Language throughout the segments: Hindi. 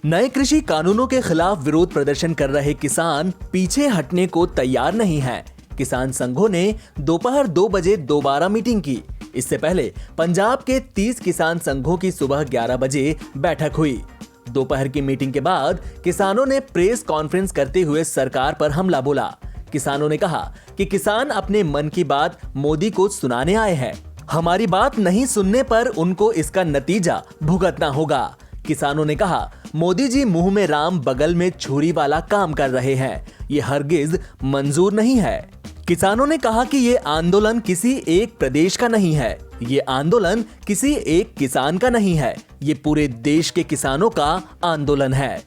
नए कृषि कानूनों के खिलाफ विरोध प्रदर्शन कर रहे किसान पीछे हटने को तैयार नहीं है। किसान संघों ने दोपहर 2 बजे दोबारा मीटिंग की। इससे पहले पंजाब के 30 किसान संघों की सुबह 11 बजे बैठक हुई। दोपहर की मीटिंग के बाद किसानों ने प्रेस कॉन्फ्रेंस करते हुए सरकार पर हमला बोला। किसानों ने कहा कि किसान अपने मन की बात मोदी को सुनाने आए हैं। हमारी बात नहीं सुनने पर उनको इसका नतीजा भुगतना होगा। किसानों ने कहा, मोदी जी मुंह में राम बगल में छुरी वाला काम कर रहे हैं। ये हरगिज मंजूर नहीं है। किसानों ने कहा कि ये आंदोलन किसी एक प्रदेश का नहीं है, ये आंदोलन किसी एक किसान का नहीं है, ये पूरे देश के किसानों का आंदोलन है।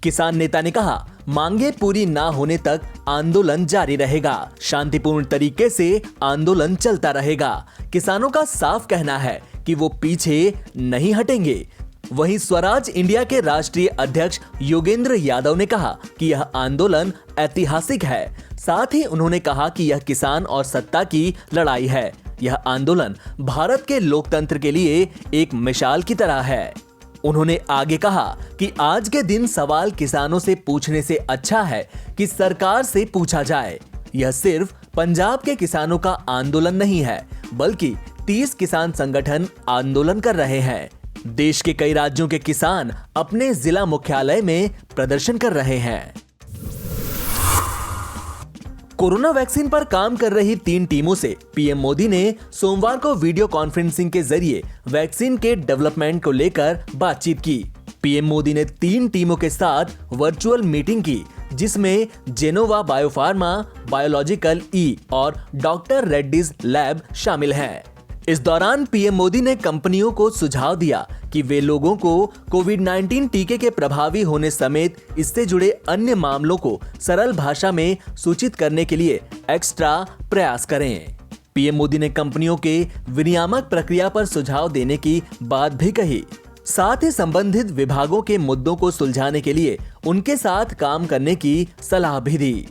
किसान नेता ने कहा, मांगे पूरी ना होने तक आंदोलन जारी रहेगा। शांतिपूर्ण तरीके से आंदोलन चलता रहेगा। किसानों का साफ कहना है कि वो पीछे नहीं हटेंगे। वहीं स्वराज इंडिया के राष्ट्रीय अध्यक्ष योगेंद्र यादव ने कहा कि यह आंदोलन ऐतिहासिक है। साथ ही उन्होंने कहा कि यह किसान और सत्ता की लड़ाई है। यह आंदोलन भारत के लोकतंत्र के लिए एक मिसाल की तरह है। उन्होंने आगे कहा कि आज के दिन सवाल किसानों से पूछने से अच्छा है कि सरकार से पूछा जाए। यह सिर्फ पंजाब के किसानों का आंदोलन नहीं है, बल्कि 30 किसान संगठन आंदोलन कर रहे हैं। देश के कई राज्यों के किसान अपने जिला मुख्यालय में प्रदर्शन कर रहे हैं। कोरोना वैक्सीन पर काम कर रही 3 टीमों से पीएम मोदी ने सोमवार को वीडियो कॉन्फ्रेंसिंग के जरिए वैक्सीन के डेवलपमेंट को लेकर बातचीत की। पीएम मोदी ने 3 टीमों के साथ वर्चुअल मीटिंग की, जिसमें जेनोवा बायोफार्मा, बायोलॉजिकल ई और डॉक्टर रेड्डीज लैब शामिल हैं। इस दौरान पीएम मोदी ने कंपनियों को सुझाव दिया कि वे लोगों को कोविड-19 टीके के प्रभावी होने समेत इससे जुड़े अन्य मामलों को सरल भाषा में सूचित करने के लिए एक्स्ट्रा प्रयास करें। पीएम मोदी ने कंपनियों के विनियामक प्रक्रिया पर सुझाव देने की बात भी कही। साथ ही संबंधित विभागों के मुद्दों को सुलझाने के लिए उनके साथ काम करने की सलाह भी दी।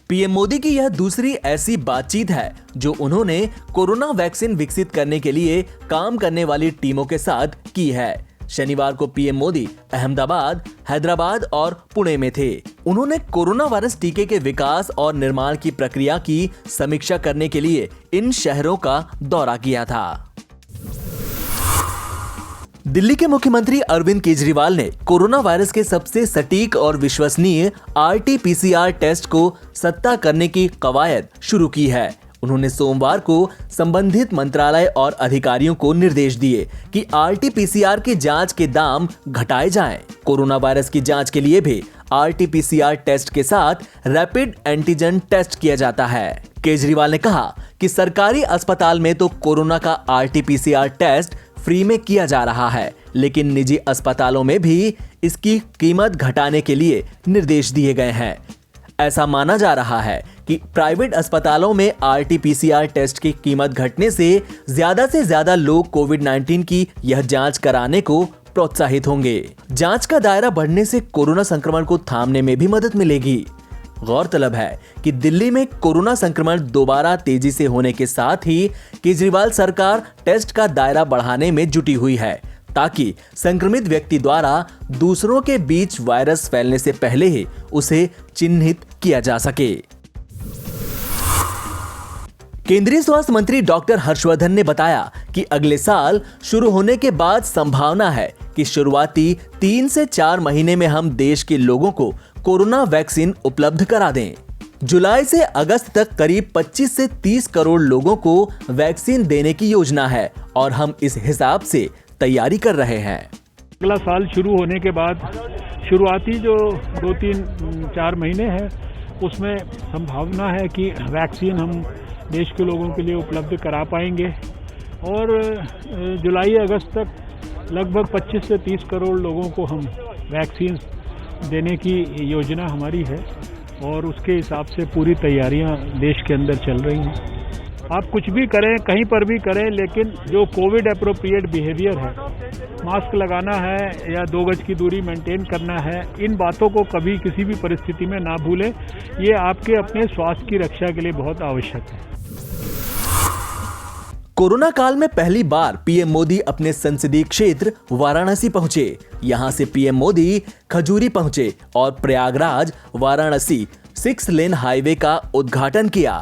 पीएम मोदी की यह दूसरी ऐसी बातचीत है जो उन्होंने कोरोना वैक्सीन विकसित करने के लिए काम करने वाली टीमों के साथ की है। शनिवार को पीएम मोदी अहमदाबाद, हैदराबाद और पुणे में थे। उन्होंने कोरोना वायरस टीके के विकास और निर्माण की प्रक्रिया की समीक्षा करने के लिए इन शहरों का दौरा किया था। दिल्ली के मुख्यमंत्री अरविंद केजरीवाल ने कोरोना वायरस के सबसे सटीक और विश्वसनीय RT-PCR टेस्ट को सत्ता करने की कवायद शुरू की है। उन्होंने सोमवार को संबंधित मंत्रालय और अधिकारियों को निर्देश दिए कि RT-PCR की जांच के दाम घटाए जाएं। कोरोना वायरस की जांच के लिए भी RT-PCR टेस्ट के साथ रैपिड एंटीजन टेस्ट किया जाता है। केजरीवाल ने कहा कि सरकारी अस्पताल में तो कोरोना का RT-PCR टेस्ट फ्री में किया जा रहा है, लेकिन निजी अस्पतालों में भी इसकी कीमत घटाने के लिए निर्देश दिए गए हैं। ऐसा माना जा रहा है कि प्राइवेट अस्पतालों में RT-PCR टेस्ट की कीमत घटने से ज्यादा लोग कोविड-19 की यह जांच कराने को प्रोत्साहित होंगे। जांच का दायरा बढ़ने से कोरोना संक्रमण को थामने में भी मदद मिलेगी। गौरतलब है कि दिल्ली में कोरोना संक्रमण दोबारा तेजी से होने के साथ ही केजरीवाल सरकार टेस्ट का दायरा बढ़ाने में जुटी हुई है, ताकि संक्रमित व्यक्ति द्वारा दूसरों के बीच वायरस फैलने से पहले ही उसे चिन्हित किया जा सके। केंद्रीय स्वास्थ्य मंत्री डॉक्टर हर्षवर्धन ने बताया कि अगले साल शुरू होने के बाद संभावना है कि शुरुआती 3 से 4 महीने में हम देश के लोगों को कोरोना वैक्सीन उपलब्ध करा दें। जुलाई से अगस्त तक करीब 25 से 30 करोड़ लोगों को वैक्सीन देने की योजना है और हम इस हिसाब से तैयारी कर रहे हैं। अगला साल शुरू होने के बाद शुरुआती जो 2-3-4 महीने हैं उसमें संभावना है कि वैक्सीन हम देश के लोगों के लिए उपलब्ध करा पाएंगे और जुलाई अगस्त तक लगभग 25 से 30 करोड़ लोगों को हम वैक्सीन देने की योजना हमारी है और उसके हिसाब से पूरी तैयारियां देश के अंदर चल रही हैं। आप कुछ भी करें, कहीं पर भी करें, लेकिन जो कोविड एप्रोप्रिएट बिहेवियर है, मास्क लगाना है या 2 गज की दूरी मेंटेन करना है, इन बातों को कभी किसी भी परिस्थिति में ना भूलें। ये आपके अपने स्वास्थ्य की रक्षा के लिए बहुत आवश्यक है। कोरोना काल में पहली बार पीएम मोदी अपने संसदीय क्षेत्र वाराणसी पहुंचे। यहां से पीएम मोदी खजूरी पहुंचे और प्रयागराज वाराणसी 6 लेन हाईवे का उद्घाटन किया।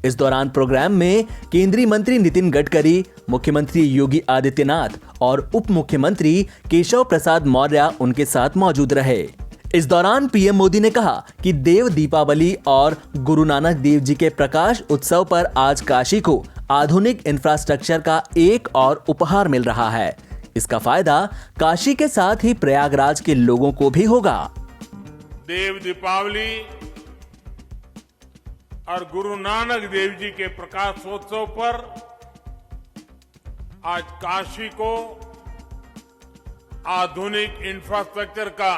इस दौरान प्रोग्राम में केंद्रीय मंत्री नितिन गडकरी, मुख्यमंत्री योगी आदित्यनाथ और उप मुख्यमंत्री केशव प्रसाद मौर्य उनके साथ मौजूद रहे। इस दौरान पीएम मोदी ने कहा कि देव दीपावली और गुरु नानक देव जी के प्रकाश उत्सव पर आज काशी को आधुनिक इंफ्रास्ट्रक्चर का एक और उपहार मिल रहा है। इसका फायदा काशी के साथ ही प्रयागराज के लोगों को भी होगा। देव दीपावली और गुरु नानक देव जी के प्रकाशोत्सव पर आज काशी को आधुनिक इंफ्रास्ट्रक्चर का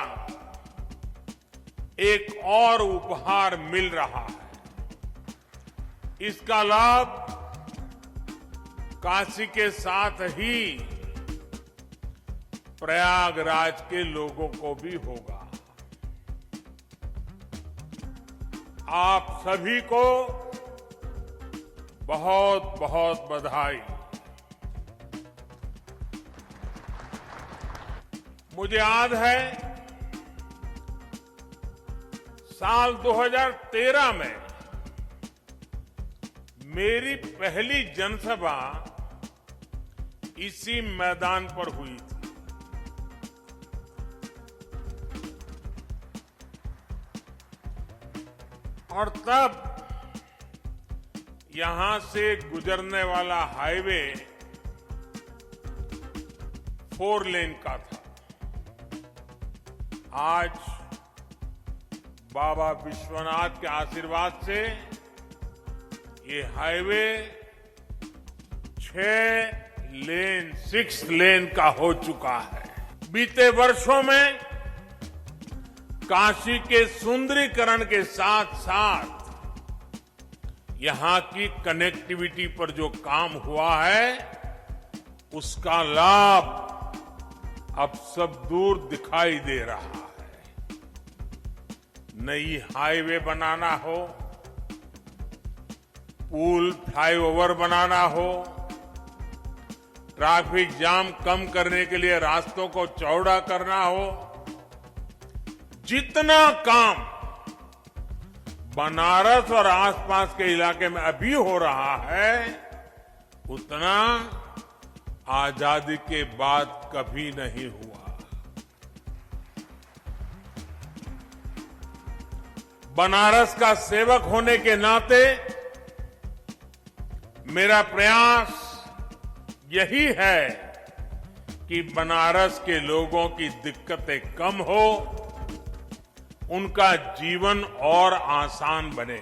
एक और उपहार मिल रहा है। इसका लाभ काशी के साथ ही प्रयागराज के लोगों को भी होगा। आप सभी को बहुत बहुत बधाई। मुझे याद है साल 2013 में मेरी पहली जनसभा इसी मैदान पर हुई थी। और तब यहां से गुजरने वाला हाईवे 4 लेन का था। आज बाबा विश्वनाथ के आशीर्वाद से ये हाईवे 6 लेन का हो चुका है। बीते वर्षों में काशी के सुंदरीकरण के साथ साथ यहां की कनेक्टिविटी पर जो काम हुआ है उसका लाभ अब सब दूर दिखाई दे रहा है। नई हाईवे बनाना हो, पुल फ्लाईओवर बनाना हो, ट्रैफिक जाम कम करने के लिए रास्तों को चौड़ा करना हो, जितना काम बनारस और आसपास के इलाके में अभी हो रहा है उतना आजादी के बाद कभी नहीं हुआ। बनारस का सेवक होने के नाते मेरा प्रयास यही है कि बनारस के लोगों की दिक्कतें कम हो, उनका जीवन और आसान बने।